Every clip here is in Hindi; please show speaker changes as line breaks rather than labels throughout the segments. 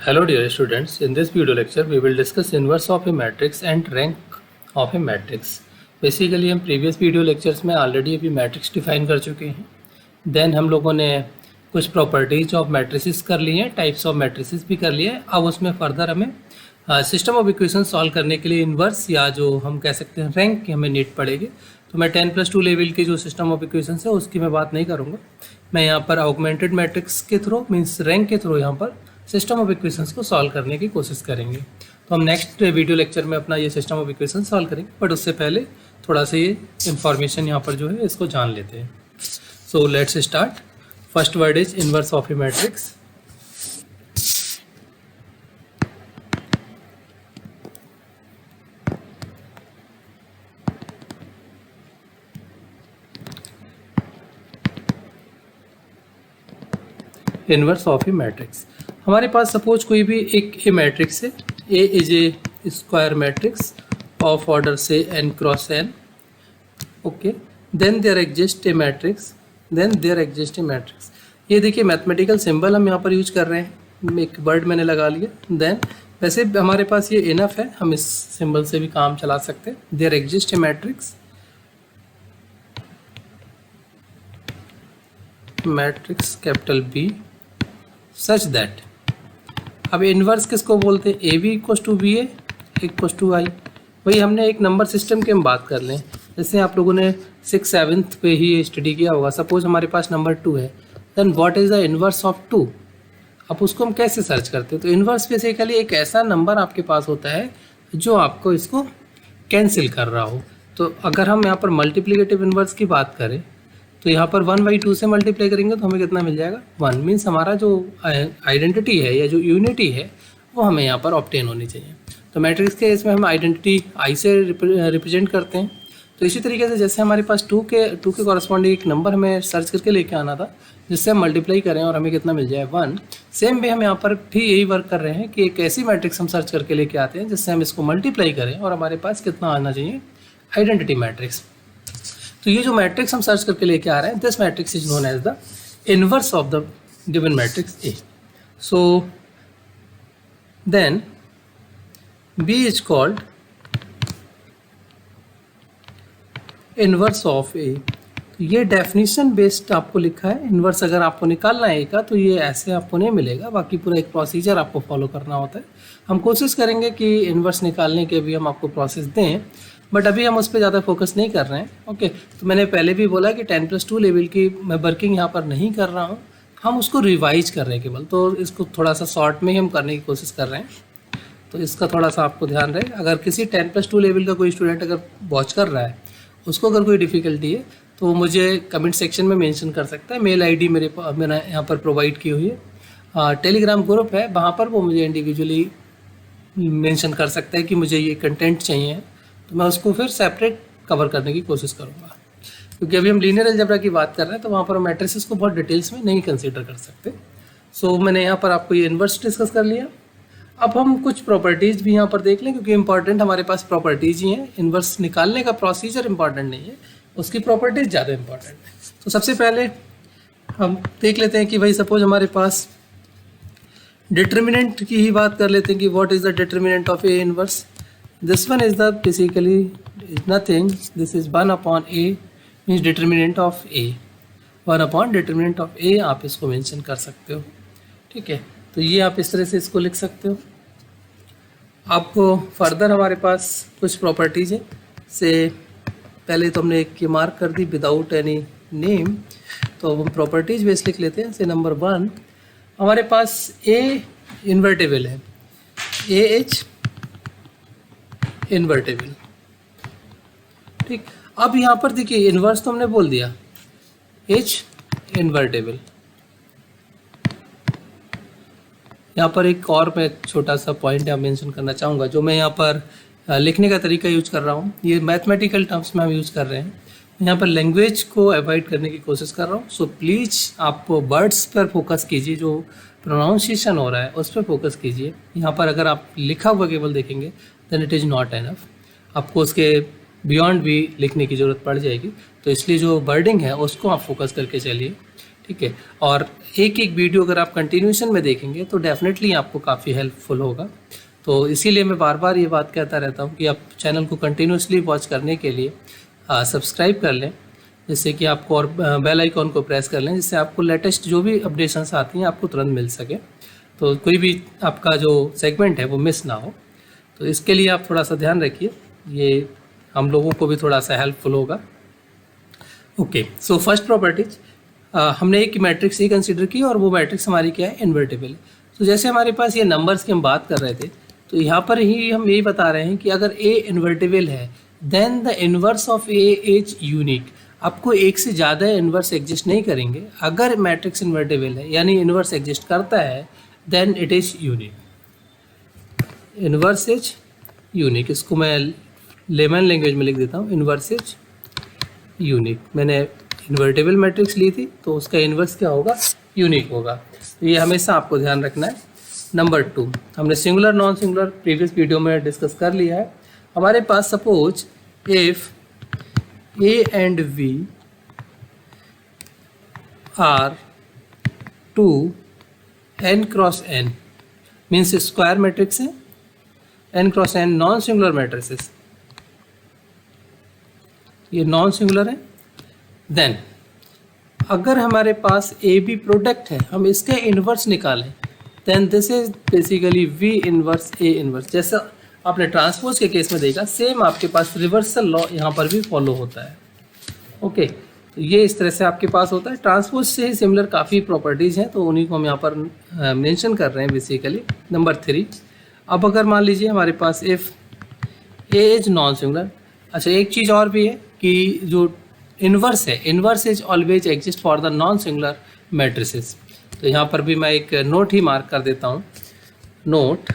Hello dear students, in this video lecture we will discuss inverse of a matrix and rank of a matrix. Basically हम प्रीवियस वीडियो लेक्चर्स में ऑलरेडी अभी मैट्रिक्स डिफाइन कर चुके हैं. देन हम लोगों ने कुछ प्रॉपर्टीज ऑफ मैट्रिसेस कर लिए हैं, टाइप्स ऑफ मैट्रिसेस भी कर लिए हैं. अब उसमें फर्दर हमें सिस्टम ऑफ इक्वेशन सॉल्व करने के लिए इन्वर्स या जो हम कह सकते हैं रैंक की हमें नीड पड़ेगी. तो मैं 10+2 लेवल के जो सिस्टम ऑफ इक्वेशन है उसकी मैं बात नहीं करूँगा. मैं यहाँ पर ऑगमेंटेड मैट्रिक्स के थ्रू मीन्स रैंक के थ्रू यहाँ पर सिस्टम ऑफ इक्वेशंस को सॉल्व करने की कोशिश करेंगे. तो हम नेक्स्ट वीडियो लेक्चर में अपना ये सिस्टम ऑफ इक्वेशन सॉल्व करेंगे, बट उससे पहले थोड़ा सा ये इंफॉर्मेशन यहाँ पर जो है इसको जान लेते हैं. So let's start. First word is inverse of a matrix. Inverse of a matrix. हमारे पास सपोज कोई भी एक ए मैट्रिक्स है. A is a square matrix of order say n cross n. Okay, then there exist a matrix. ये देखिए मैथमेटिकल सिंबल हम यहाँ पर यूज कर रहे हैं. एक वर्ड मैंने लगा लिया. देन वैसे हमारे पास ये इनफ है, हम इस सिंबल से भी काम चला सकते हैं. There exist a matrix capital B such that. अब इन्वर्स किसको बोलते हैं? A B equals to B A equals to I. वही हमने एक नंबर सिस्टम की हम बात कर लें. जैसे आप लोगों ने 6th-7th पे ही स्टडी किया होगा. सपोज हमारे पास नंबर 2 है, then what is the inverse of 2. अब उसको हम कैसे सर्च करते हैं? तो इन्वर्स बेसिकली एक ऐसा नंबर आपके पास होता है जो आपको इसको कैंसिल कर रहा हो. तो अगर हम यहाँ पर मल्टीप्लिकेटिव इन्वर्स की बात करें तो यहाँ पर 1/2 से मल्टीप्लाई करेंगे तो हमें कितना मिल जाएगा? 1. मीन्स हमारा जो आइडेंटिटी है या जो यूनिटी है वो हमें यहाँ पर ऑब्टेन होनी चाहिए. तो मैट्रिक्स के इसमें हम आइडेंटिटी आई से रिप्रेजेंट करते हैं. तो इसी तरीके से जैसे हमारे पास 2 के कॉरस्पॉन्डिंग एक नंबर हमें सर्च करके लेके आना था जिससे हम मल्टीप्लाई करें और हमें कितना मिल जाए? 1. सेम वे हम यहाँ पर भी यही वर्क कर रहे हैं कि एक ऐसी मैट्रिक्स हम सर्च करके लेके आते हैं जिससे हम इसको मल्टीप्लाई करें और हमारे पास कितना आना चाहिए? Identity matrix. तो ये जो मैट्रिक्स हम सर्च करके लेके आ रहे हैं, this matrix is known as the inverse of the given matrix A. So then B is called inverse of A. तो ये डेफिनेशन बेस्ड आपको लिखा है. इनवर्स अगर आपको निकालना है ए का तो ये ऐसे आपको नहीं मिलेगा, बाकी पूरा एक प्रोसीजर आपको फॉलो करना होता है. हम कोशिश करेंगे कि इनवर्स निकालने के भी हम आपको प्रोसेस दें, बट अभी हम उस पर ज़्यादा फोकस नहीं कर रहे हैं. ओके, तो मैंने पहले भी बोला कि 10+2 लेवल की मैं वर्किंग यहाँ पर नहीं कर रहा हूँ, हम उसको रिवाइज कर रहे हैं केवल. तो इसको थोड़ा सा शॉर्ट में ही हम करने की कोशिश कर रहे हैं. तो इसका थोड़ा सा आपको ध्यान रहे. अगर किसी 10+2 लेवल का कोई स्टूडेंट अगर वॉच कर रहा है, उसको अगर कोई डिफ़िकल्टी है तो मुझे कमेंट सेक्शन में मेंशन कर सकता है. मेल आईडी मैंने यहाँ पर प्रोवाइड की हुई है. टेलीग्राम ग्रुप है, वहाँ पर वो मुझे इंडिविजुअली मेंशन कर सकता है कि मुझे ये कंटेंट चाहिए, तो मैं उसको फिर सेपरेट कवर करने की कोशिश करूँगा. क्योंकि अभी हम लीनियर अलजेब्रा की बात कर रहे हैं तो वहाँ पर हम मैट्रिसेस को बहुत डिटेल्स में नहीं कंसीडर कर सकते. सो मैंने यहाँ पर आपको ये इन्वर्स डिस्कस कर लिया. अब हम कुछ प्रॉपर्टीज़ भी यहाँ पर देख लें, क्योंकि इंपॉर्टेंट हमारे पास प्रॉपर्टीज़ ही हैं. इन्वर्स निकालने का प्रोसीजर इंपॉर्टेंट नहीं है, उसकी प्रॉपर्टीज़ ज़्यादा इंपॉर्टेंट है. तो सबसे पहले हम देख लेते हैं कि भाई सपोज हमारे पास डिटर्मिनेंट की ही बात कर लेते हैं कि what is the determinant of A inverse. This one is the basically is nothing. This is 1/a means determinant of a. 1 determinant of a आप इसको मेंशन कर सकते हो. ठीक है, तो ये आप इस तरह से इसको लिख सकते हो. आपको फर्दर हमारे पास कुछ प्रॉपर्टीज है. से पहले तो हमने एक मार्क कर दी विदाउट एनी नेम, तो हम प्रॉपर्टीज बेस लिख लेते हैं. से नंबर 1 हमारे पास a इन्वर्टेबल है. A H invertible. ठीक, अब यहाँ पर देखिए इन्वर्स तो हमने बोल दिया, एच इन्वर्टेबल. यहाँ पर एक और मैं छोटा सा पॉइंट यहाँ मेंशन करना चाहूँगा. जो मैं यहाँ पर लिखने का तरीका यूज कर रहा हूँ, ये मैथमेटिकल टर्म्स में हम यूज़ कर रहे हैं. यहाँ पर लैंग्वेज को अवॉइड करने की कोशिश कर रहा हूँ. सो प्लीज़ आप वर्ड्स पर फोकस कीजिए, जो प्रोनाउंसिएशन हो रहा है उस पर फोकस कीजिए. यहाँ पर अगर आप लिखा हुआ केवल देखेंगे then it is not enough. आपको उसके बियॉन्ड भी लिखने की ज़रूरत पड़ जाएगी. तो इसलिए जो वर्डिंग है उसको आप फोकस करके चलिए. ठीक है। और एक एक वीडियो अगर आप कंटिन्यूशन में देखेंगे तो डेफिनेटली आपको काफ़ी हेल्पफुल होगा। तो इसीलिए मैं बार बार ये बात कहता रहता हूँ कि आप चैनल को कंटिन्यूसली वॉच करने के लिए सब्सक्राइब कर लें, जिससे कि आपको, और बेल आइकॉन को प्रेस कर लें, जिससे आपको लेटेस्ट जो भी अपडेशंस आती हैं आपको तुरंत मिल सके, तो कोई भी आपका जो सेगमेंट है वो मिस ना हो। तो इसके लिए आप थोड़ा सा ध्यान रखिए, ये हम लोगों को भी थोड़ा सा हेल्पफुल होगा। ओके, सो फर्स्ट प्रॉपर्टीज हमने एक मैट्रिक्स ही कंसिडर की और वो मैट्रिक्स हमारी क्या है, इन्वर्टिबल। तो जैसे हमारे पास ये नंबर्स की हम बात कर रहे थे, तो यहाँ पर ही हम यही बता रहे हैं कि अगर ए इन्वर्टिबल है then the inverse of A is unique. आपको एक से ज़्यादा इन्वर्स एग्जिस्ट नहीं करेंगे। अगर मैट्रिक्स इन्वर्टिबल है यानी इन्वर्स एग्जिस्ट करता है then it is unique. Inverse is unique, इसको मैं लेमन लैंग्वेज में लिख देता हूँ, इन्वर्स इज यूनिक। मैंने इन्वर्टिबल मैट्रिक्स ली थी तो उसका इन्वर्स क्या होगा, यूनिक होगा। तो ये हमेशा आपको ध्यान रखना है। नंबर 2, हमने singular non singular previous video में डिस्कस कर लिया है। हमारे पास सपोज इफ A and V are 2 n cross n means square matrix है, n cross n non singular matrices, ये नॉन सिंगुलर है। देन अगर हमारे पास ए बी प्रोडक्ट है, हम इसके इन्वर्स निकालें, then this is basically V inverse A inverse. जैसा आपने ट्रांसपोज के केस में देखा, सेम आपके पास रिवर्सल लॉ यहाँ पर भी फॉलो होता है। ओके, तो ये इस तरह से आपके पास होता है। ट्रांसपोज से ही सिमिलर काफ़ी प्रॉपर्टीज़ हैं, तो उन्हीं को हम यहाँ पर मेंशन कर रहे हैं बेसिकली। नंबर 3, अब अगर मान लीजिए हमारे पास if A is non singular. अच्छा, एक चीज़ और भी है कि जो इन्वर्स है, inverse is always exist for the non singular matrices. तो यहाँ पर भी मैं एक नोट ही मार्क कर देता हूँ, note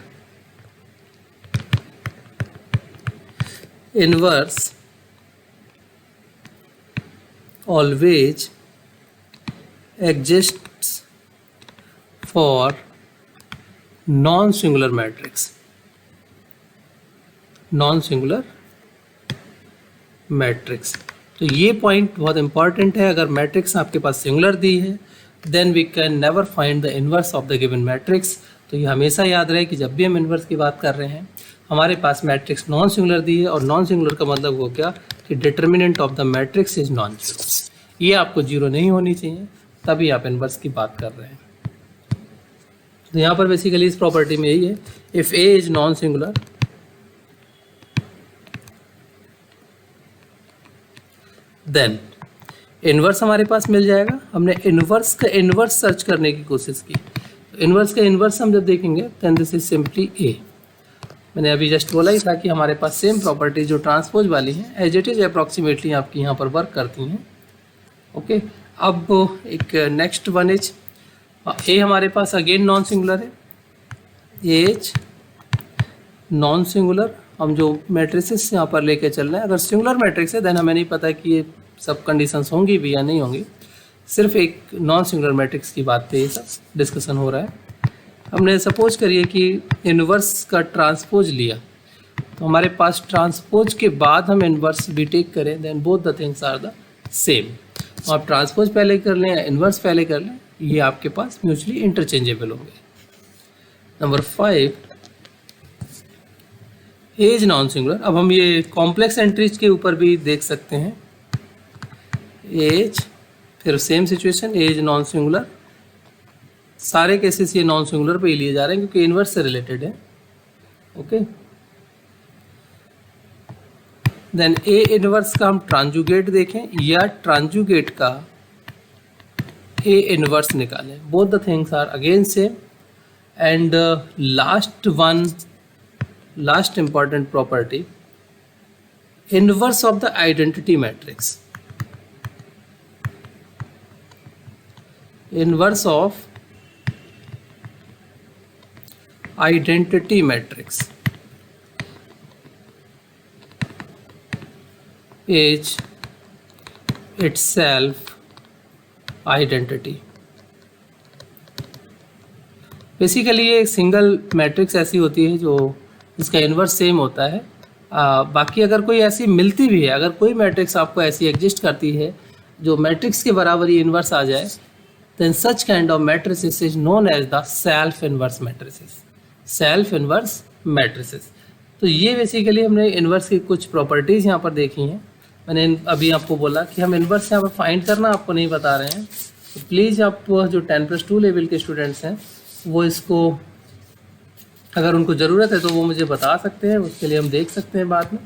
inverse always exists for non-singular matrix, non-singular matrix। तो ये पॉइंट बहुत इंपॉर्टेंट है। अगर मैट्रिक्स आपके पास सिंगुलर दी है then we can never find the inverse of the given matrix. तो ये हमेशा याद रहे कि जब भी हम इन्वर्स की बात कर रहे हैं, हमारे पास मैट्रिक्स नॉन सिंगुलर दी है, और नॉन सिंगुलर का मतलब हो क्या कि determinant of the matrix is non zero. ये आपको जीरो नहीं होनी चाहिए, तभी आप इन्वर्स की बात कर रहे हैं। तो यहाँ पर बेसिकली इस प्रॉपर्टी में यही है, if A is non singular then inverse हमारे पास मिल जाएगा। हमने इन्वर्स का इन्वर्स सर्च करने की कोशिश की, तो इन्वर्स का इन्वर्स हम जब देखेंगे देन दिस इज सिंपली ए। मैंने अभी जस्ट बोला ही था कि हमारे पास सेम प्रॉपर्टी जो ट्रांसपोज वाली हैं एज इट इज अप्रॉक्सीमेटली आपकी यहाँ पर वर्क करती हैं। ओके, अब एक नेक्स्ट वन इज ए हमारे पास अगेन नॉन सिंगुलर है, एज नॉन सिंगुलर। हम जो मैट्रिसेस यहाँ पर लेके चल रहे हैं, अगर सिंगुलर मैट्रिक्स है देन हमें नहीं पता कि ये सब कंडीशंस होंगी भी या नहीं होंगी, सिर्फ एक नॉन सिंगुलर मैट्रिक्स की बात पे ये सब डिस्कशन हो रहा है। हमने सपोज करिए कि इन्वर्स का ट्रांसपोज लिया, तो हमारे पास ट्रांसपोज के बाद हम इन्वर्स भी टेक करें then both the things are the same. तो आप ट्रांसपोज पहले कर लें या इन्वर्स पहले कर लें, ये आपके पास म्यूचुअली इंटरचेंजेबल होंगे। Number 5, as non singular. अब हम ये कॉम्प्लेक्स एंट्रीज के ऊपर भी देख सकते हैं। एज, फिर same situation, as non singular. सारे केसेस ये नॉन सिंगुलर पे ही लिए जा रहे हैं क्योंकि इन्वर्स से रिलेटेड है। ओके, देन ए इन्वर्स का हम ट्रांजुगेट देखें या ट्रांजुगेट का ए इन्वर्स निकालें, both the things are again same. And last one, last important property, inverse of the identity matrix. Inverse of identity matrix is itself identity। Basically ये सिंगल मैट्रिक्स ऐसी होती है जो जिसका इन्वर्स सेम होता है। बाकी अगर कोई ऐसी मिलती भी है, अगर कोई मैट्रिक्स आपको ऐसी एग्जिस्ट करती है जो मैट्रिक्स के बराबर ही इन्वर्स आ जाए, then such kind of matrices is known as the self inverse matrices. Self inverse matrices. तो ये बेसिकली हमने इन्वर्स की कुछ प्रॉपर्टीज़ यहाँ पर देखी हैं। मैंने अभी आपको बोला कि हम इन्वर्स यहाँ पर फाइंड करना आपको नहीं बता रहे हैं, तो प्लीज़ आप जो 10+2 लेवल के स्टूडेंट्स हैं वो इसको अगर उनको ज़रूरत है तो वो मुझे बता सकते हैं, उसके लिए हम देख सकते हैं बाद में,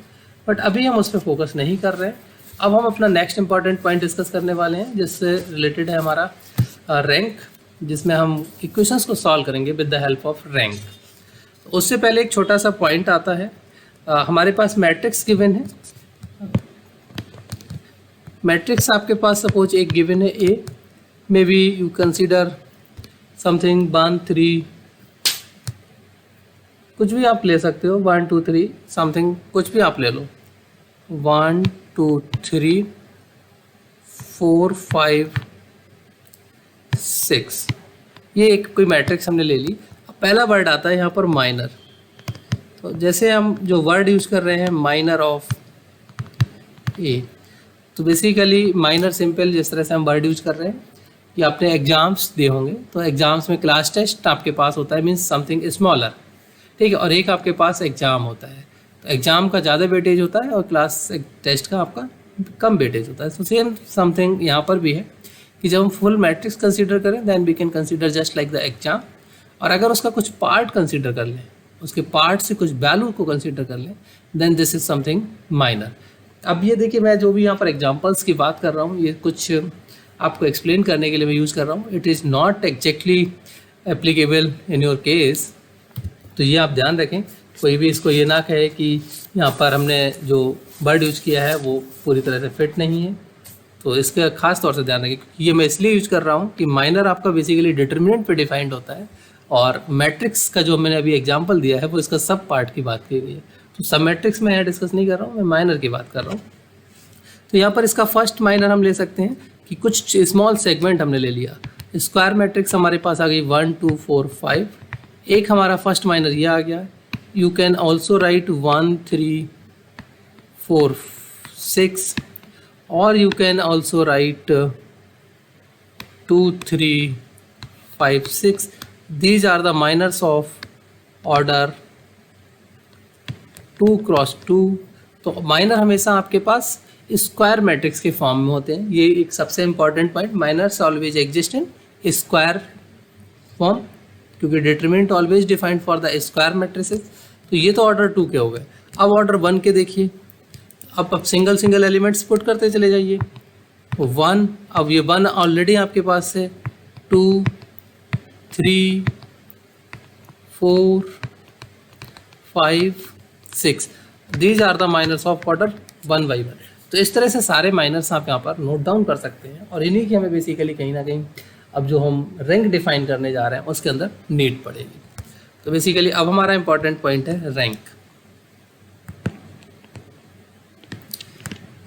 बट अभी हम उस पर फोकस नहीं कर रहे हैं। अब हम अपना नेक्स्ट इंपॉर्टेंट पॉइंट डिस्कस करने वाले हैं जिससे रिलेटेड है हमारा रैंक, जिसमें हम इक्वेशंस को सॉल्व करेंगे with the help of rank. उससे पहले एक छोटा सा पॉइंट आता है, हमारे पास मैट्रिक्स गिवन है। मैट्रिक्स आपके पास सपोज एक गिवन है A, maybe you consider something 1 3, कुछ भी आप ले सकते हो, 1 2 3 समथिंग, कुछ भी आप ले लो, 1 2 3 4 5 6, ये एक कोई मैट्रिक्स हमने ले ली। पहला वर्ड आता है यहाँ पर माइनर, तो जैसे हम जो वर्ड यूज़ कर रहे हैं माइनर ऑफ ए, तो बेसिकली माइनर सिंपल जिस तरह से हम वर्ड यूज कर रहे हैं कि आपने एग्जाम्स दिए होंगे, तो एग्जाम्स में क्लास टेस्ट आपके पास होता है, मीन्स समथिंग स्मॉलर, ठीक है, और एक आपके पास एग्ज़ाम होता है, तो एग्ज़ाम का ज़्यादा वेटेज होता है और क्लास टेस्ट का आपका कम वेटेज होता है। तो सेम समथिंग यहाँ पर भी है कि जब हम फुल मैट्रिक्स कंसीडर करें then we can consider just like the exam, और अगर उसका कुछ पार्ट कंसीडर कर लें, उसके पार्ट से कुछ वैल्यू को कंसीडर कर लें, then this is something minor. अब ये देखिए, मैं जो भी यहाँ पर एग्जांपल्स की बात कर रहा हूँ ये कुछ आपको एक्सप्लेन करने के लिए मैं यूज़ कर रहा हूँ, it is not exactly applicable in your case, तो ये आप ध्यान रखें, कोई भी इसको ये ना कहे कि यहाँ पर हमने जो वर्ड यूज किया है वो पूरी तरह से फिट नहीं है, तो इसका खास तौर से ध्यान रखें, क्योंकि ये मैं इसलिए यूज कर रहा हूँ कि माइनर आपका बेसिकली डिटर्मिनेंट पे डिफाइंड होता है, और मैट्रिक्स का जो मैंने अभी एग्जांपल दिया है वो इसका सब पार्ट की बात की गई है, तो सब मैट्रिक्स में यहाँ डिस्कस नहीं कर रहा हूँ, मैं माइनर की बात कर रहा हूँ। तो यहाँ पर इसका फर्स्ट माइनर हम ले सकते हैं कि कुछ स्मॉल सेगमेंट हमने ले लिया, स्क्वायर मैट्रिक्स हमारे पास आ गई 1 2 4 5, एक हमारा फर्स्ट माइनर ये आ गया। यू कैन ऑल्सो राइट 1 3 4 6, और you can also right 2 3 5 6, these are the minors of order 2 cross 2। तो माइनर हमेशा आपके पास स्क्वायर मैट्रिक्स के फॉर्म में होते हैं, ये एक सबसे important point, minors always exist in square form, क्योंकि determinant always defined for the square matrices. तो ये तो ऑर्डर 2 के हो गए। अब ऑर्डर 1 के देखिए, अब सिंगल सिंगल एलिमेंट्स पुट करते चले जाइए। 1, अब ये 1 ऑलरेडी आपके पास है, 2 3 4 5 6, these are the minors of order 1 by 1। तो इस तरह से सारे माइनर्स आप यहाँ पर नोट डाउन कर सकते हैं, और इन्हीं की हमें बेसिकली कहीं ना कहीं अब जो हम रैंक डिफाइन करने जा रहे हैं उसके अंदर नीड पड़ेगी। तो बेसिकली अब हमारा इंपॉर्टेंट पॉइंट है rank,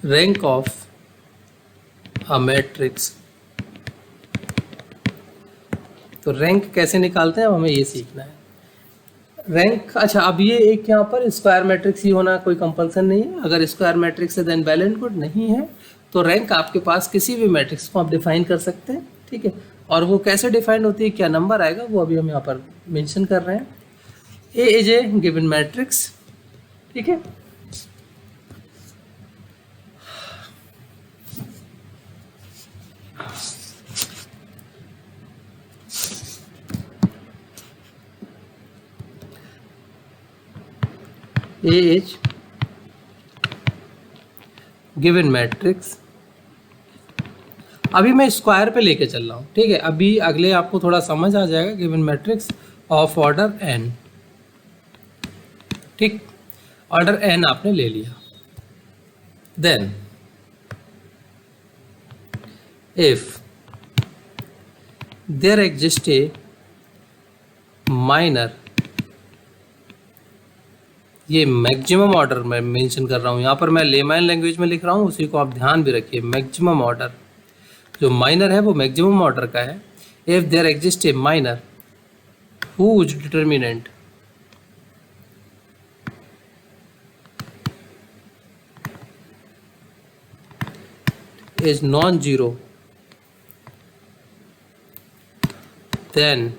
rank of a matrix. तो रैंक कैसे निकालते हैं अब हमें ये सीखना है। रैंक, अच्छा, अब ये एक यहाँ पर स्क्वायर मैट्रिक्स ही होना कोई कंपल्सन नहीं है, अगर स्क्वायर मैट्रिक्स है देन वेल एंड गुड, नहीं है तो रैंक आपके पास किसी भी मैट्रिक्स को आप डिफाइन कर सकते हैं, ठीक है, और वो कैसे डिफाइन होती है, क्या नंबर आएगा, वो अभी हम यहाँ पर मेंशन कर रहे हैं। ए इज ए गिवन मैट्रिक्स, ठीक है, A is गिवन मैट्रिक्स। अभी मैं स्क्वायर पे लेके चल रहा हूँ, ठीक है, अभी अगले आपको थोड़ा समझ आ जाएगा। Given matrix of order n, ठीक, ऑर्डर n आपने ले लिया, then if there exist a minor, ये मैक्सिमम ऑर्डर मैं मेंशन कर रहा हूँ यहाँ पर, मैं लेमैन लैंग्वेज में लिख रहा हूँ, उसी को आप ध्यान भी रखिए। मैक्सिमम ऑर्डर जो माइनर है वो मैक्सिमम ऑर्डर का है। If there exist a minor whose determinant is non zero then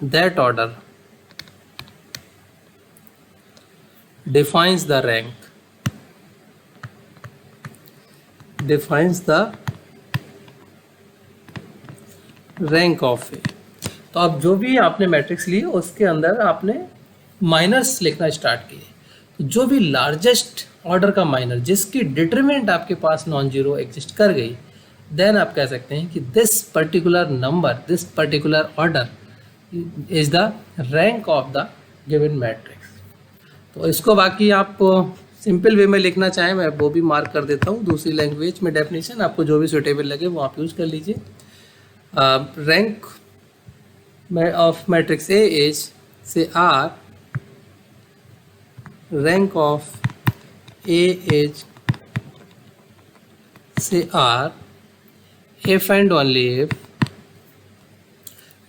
that order defines the rank of A। तो अब जो भी आपने मैट्रिक्स ली उसके अंदर आपने माइनर्स लिखना स्टार्ट किए। तो जो भी लार्जेस्ट ऑर्डर का माइनर जिसकी डिटरमिनेंट आपके पास नॉन जीरो एग्जिस्ट कर गई, देन आप कह सकते हैं कि this particular number, this particular order is the rank of the given matrix. तो इसको बाकी आप सिंपल वे में लिखना चाहें मैं वो भी मार्क कर देता हूँ, दूसरी लैंग्वेज में डेफिनेशन आपको जो भी सुटेबल लगे वो आप यूज़ कर लीजिए। Rank of matrix A is say r, rank of A is say r if and only if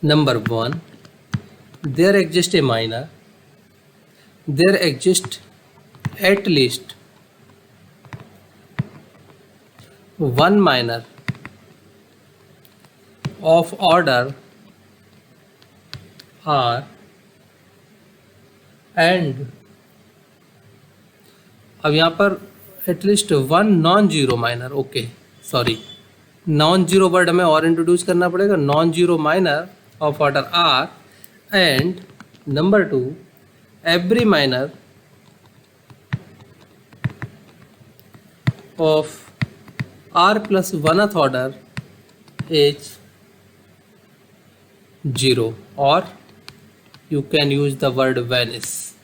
number 1 there exists a minor, there exists at least one minor of order R and अब यहाँ पर at least one non zero minor, okay sorry non zero word हमें और इंट्रोड्यूस करना पड़ेगा, non zero minor of order r and number 2 every minor of r plus oneth order is zero और you can use the word vanish.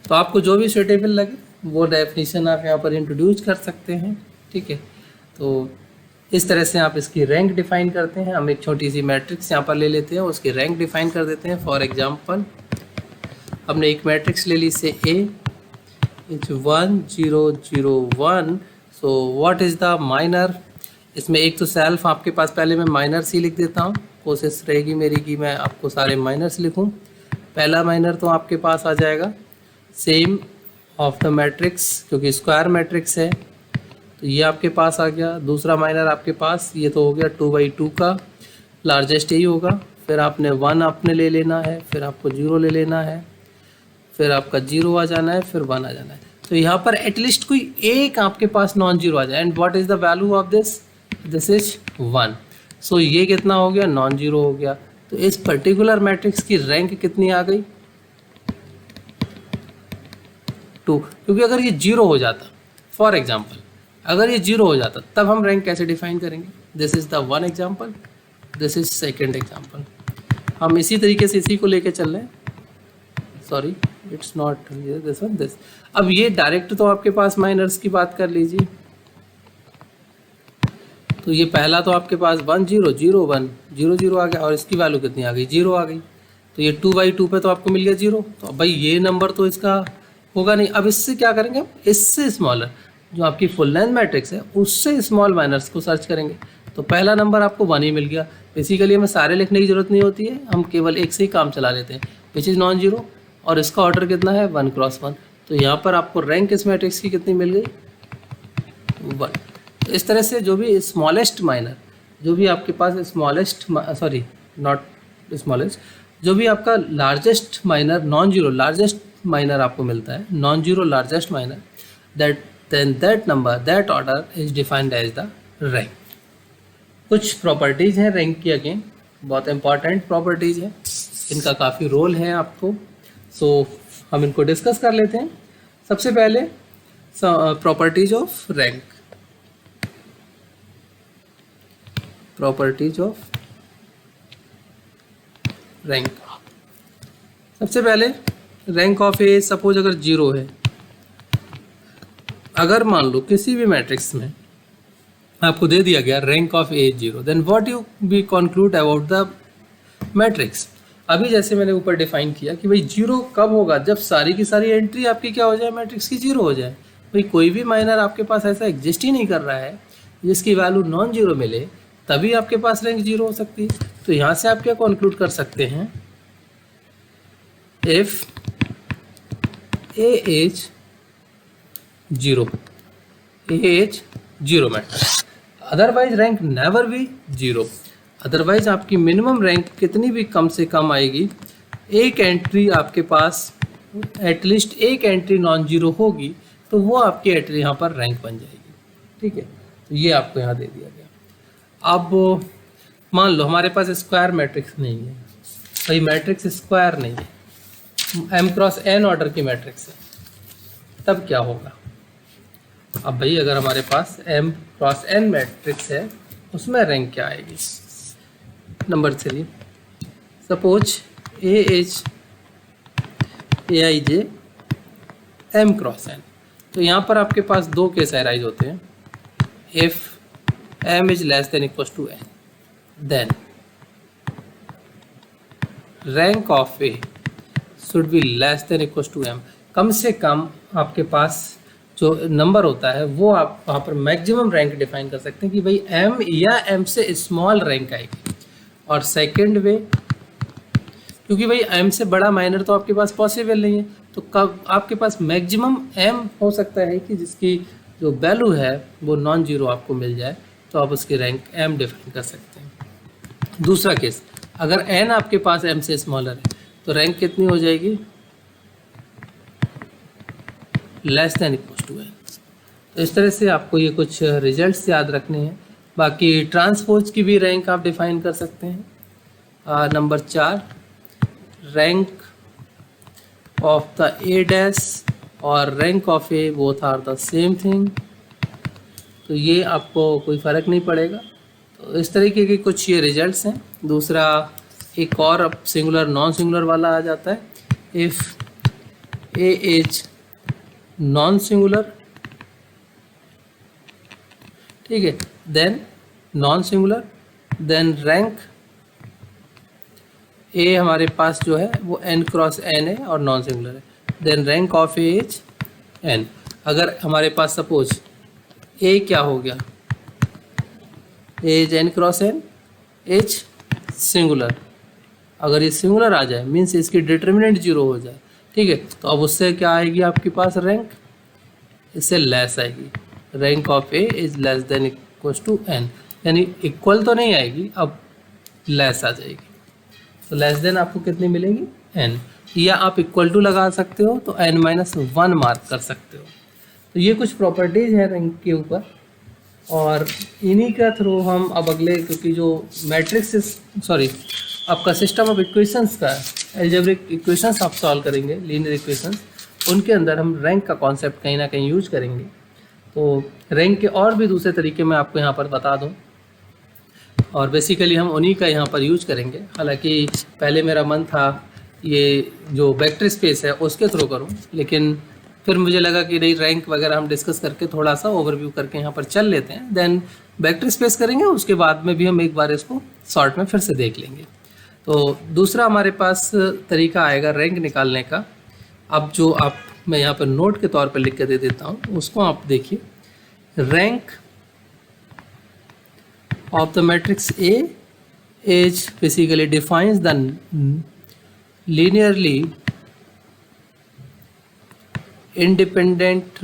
तो आपको जो भी सुटेबल लगे वो डेफिनेशन आप यहाँ पर इंट्रोड्यूस कर सकते हैं, ठीक है। तो इस तरह से आप इसकी रैंक डिफाइन करते हैं। हम एक छोटी सी मैट्रिक्स यहाँ पर ले लेते हैं, उसकी रैंक डिफाइन कर देते हैं। फॉर एग्जांपल हमने एक मैट्रिक्स ले ली say A is 1 0 0 1। So what is the minor, इसमें एक तो सेल्फ आपके पास, पहले मैं माइनर्स ही लिख देता हूँ, कोशिश रहेगी मेरी कि मैं आपको सारे माइनर्स लिखूँ। पहला माइनर तो आपके पास आ जाएगा सेम ऑफ द मैट्रिक्स, क्योंकि स्क्वायर मैट्रिक्स है तो ये आपके पास आ गया। दूसरा माइनर आपके पास ये तो हो गया 2/2 का, लार्जेस्ट यही होगा। फिर आपने 1 आपने ले लेना है, फिर आपको 0 ले लेना है, फिर आपका 0 आ जाना है, फिर 1 आ जाना है। तो यहाँ पर एटलीस्ट कोई एक आपके पास नॉन जीरो आ जाए। And what is the value of this, this is 1। सो ये कितना हो गया, नॉन जीरो हो गया। तो इस पर्टिकुलर मैट्रिक्स की रैंक कितनी आ गई, 2। क्योंकि अगर ये 0 हो जाता, फॉर एग्जाम्पल अगर ये 0 हो जाता तब हम रैंक कैसे डिफाइन करेंगे। This is the 1 example, this is second example. हम इसी तरीके से इसी को लेके चल रहे हैं, sorry it's not this one, this. अब ये डायरेक्ट तो आपके पास माइनर्स की बात कर लीजिए, तो ये पहला तो आपके पास 1 0 0 1 0 0 आ गया और इसकी वैल्यू कितनी आ गई, 0 आ गई। तो ये 2/2 पे तो आपको मिल गया 0। तो अब भाई ये नंबर तो इसका होगा नहीं। अब इससे क्या करेंगे, इससे स्मॉलर जो आपकी फुल लेंथ मैट्रिक्स है उससे स्मॉल माइनर्स को सर्च करेंगे। तो पहला नंबर आपको 1 ही मिल गया। बेसिकली हमें सारे लिखने की जरूरत नहीं होती है, हम केवल एक से ही काम चला लेते हैं, विच इज़ नॉन जीरो, और इसका ऑर्डर कितना है 1 × 1। तो यहाँ पर आपको रैंक इस मैट्रिक्स की कितनी मिल गई, 1। तो इस तरह से जो भी स्मॉलेस्ट माइनर, जो भी आपके पास स्मॉलेस्ट, सॉरी नॉट स्मॉलेस्ट, जो भी आपका largest minor non zero largest minor आपको मिलता है, non zero largest minor, that then that number, that order is defined as the rank। कुछ प्रॉपर्टीज़ हैं रैंक की, अगेन बहुत इंपॉर्टेंट प्रॉपर्टीज़ हैं, इनका काफ़ी रोल है आपको। सो हम इनको डिस्कस कर लेते हैं। सबसे पहले properties of rank, properties of rank. सबसे पहले रैंक ऑफ ए, सपोज अगर 0 है, अगर मान लो किसी भी मैट्रिक्स में आपको दे दिया गया rank of A 0, then what you be concluded about the matrix. अभी जैसे मैंने ऊपर डिफाइन किया कि भाई 0 कब होगा, जब सारी की सारी एंट्री आपकी क्या हो जाए, मैट्रिक्स की 0 हो जाए। भाई कोई भी माइनर आपके पास ऐसा एग्जिस्ट ही नहीं कर रहा है जिसकी वैल्यू नॉन जीरो मिले, तभी आपके पास रैंक 0 हो सकती है। तो यहाँ से आप क्या कंक्लूड कर सकते हैं, if A is 0, A is 0 matrix, otherwise rank never be 0। Otherwise आपकी मिनिमम रैंक कितनी भी कम से कम आएगी, एक एंट्री आपके पास एटलीस्ट एक एंट्री नॉन जीरो होगी तो वो आपकी एंट्री यहाँ पर रैंक बन जाएगी। ठीक है, तो ये आपको यहाँ दे दिया गया। अब मान लो हमारे पास स्क्वायर मैट्रिक्स नहीं है, भाई मैट्रिक्स स्क्वायर नहीं है, m क्रॉस n ऑर्डर की मैट्रिक्स है, तब क्या होगा? अब भाई अगर हमारे पास m क्रॉस n मैट्रिक्स है उसमें रैंक क्या आएगी? Number 3, suppose AH AIJ m cross n। तो यहाँ पर आपके पास दो केस अराइज होते हैं, if m is less than equal to n then rank of A should be less than equal to m। कम से कम आपके पास जो नंबर होता है वो आप वहाँ पर मैक्सिमम रैंक डिफाइन कर सकते हैं कि भाई m या m से स्मॉल रैंक आएगी। और सेकंड वे, क्योंकि भाई m से बड़ा माइनर तो आपके पास पॉसिबल नहीं है, तो कब आपके पास मैक्सिमम m हो सकता है कि जिसकी जो वैल्यू है वो नॉन जीरो आपको मिल जाए, तो आप उसकी रैंक m डिफाइन कर सकते हैं। दूसरा केस, अगर n आपके पास m से स्मॉलर है तो रैंक कितनी हो जाएगी? Less than equal to n। तो इस तरह से आपको ये कुछ रिजल्ट्स याद रखने हैं। बाकी ट्रांसपोज की भी रैंक आप डिफाइन कर सकते हैं। Number 4, rank of the A dash और rank of A both are the same thing, तो ये आपको कोई फ़र्क नहीं पड़ेगा। तो इस तरीके के कुछ ये रिजल्ट्स हैं। दूसरा एक और अब सिंगुलर नॉन सिंगुलर वाला आ जाता है, if A is non singular, ठीक है, then non singular, then rank A हमारे पास जो है वो n क्रॉस n है और नॉन सिंगुलर है, then rank of A is n। अगर हमारे पास सपोज A क्या हो गया, A is n cross n is singular, अगर ये सिंगुलर आ जाए मीन्स इसकी डिटर्मिनेंट जीरो हो जाए, ठीक है, तो अब उससे क्या आएगी आपके पास रैंक? इससे लेस आएगी, rank of A is less than equal to n, यानी इक्वल तो नहीं आएगी, अब लेस आ जाएगी। तो लेस देन आपको कितनी मिलेगी? n, या आप इक्वल टू लगा सकते हो तो n-1 मार्क कर सकते हो। तो ये कुछ प्रॉपर्टीज़ हैं रैंक के ऊपर, और इन्हीं का थ्रू हम अब अगले, क्योंकि जो मैट्रिक्स सॉरी आपका सिस्टम ऑफ इक्वेशंस का एल्जेब्रिक इक्वेशंस आप सॉल्व करेंगे, लीनियर इक्वेशंस, उनके अंदर हम रैंक का कॉन्सेप्ट कहीं ना कहीं यूज करेंगे। तो रैंक के और भी दूसरे तरीके मैं आपको यहाँ पर बता दूँ, और बेसिकली हम उन्हीं का यहाँ पर यूज करेंगे। हालांकि पहले मेरा मन था ये जो वेक्टर स्पेस है उसके थ्रू करूँ, लेकिन फिर मुझे लगा कि नहीं, रैंक वगैरह हम डिस्कस करके थोड़ा सा ओवरव्यू करके यहाँ पर चल लेते हैं, देन वेक्टर स्पेस करेंगे, उसके बाद में भी हम एक बार इसको शॉर्ट में फिर से देख लेंगे। तो दूसरा हमारे पास तरीका आएगा रैंक निकालने का। अब जो आप मैं यहाँ पर नोट के तौर पर लिख के दे देता हूँ, उसको आप देखिए। Rank of the matrix A is basically defines the linearly independent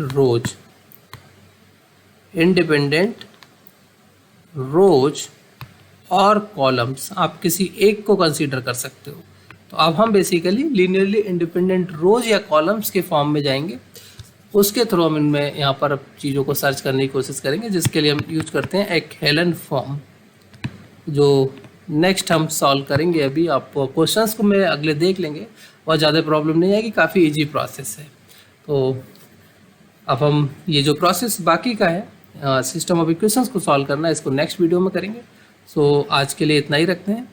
rows और कॉलम्स, आप किसी एक को कंसीडर कर सकते हो। तो अब हम बेसिकली लीनियरली इंडिपेंडेंट रोज या कॉलम्स के फॉर्म में जाएंगे, उसके थ्रू हम इनमें यहाँ पर अब चीज़ों को सर्च करने की कोशिश करेंगे, जिसके लिए हम यूज करते हैं एक हेलन फॉर्म, जो नेक्स्ट हम सॉल्व करेंगे। अभी आप क्वेश्चंस को मैं अगले देख लेंगे, बहुत ज़्यादा प्रॉब्लम नहीं आएगी, काफ़ी इजी प्रोसेस है। तो अब हम ये जो प्रोसेस बाकी का है सिस्टम ऑफ इक्वेशंस को सॉल्व करना, इसको नेक्स्ट वीडियो में करेंगे। सो आज के लिए इतना ही रखते हैं।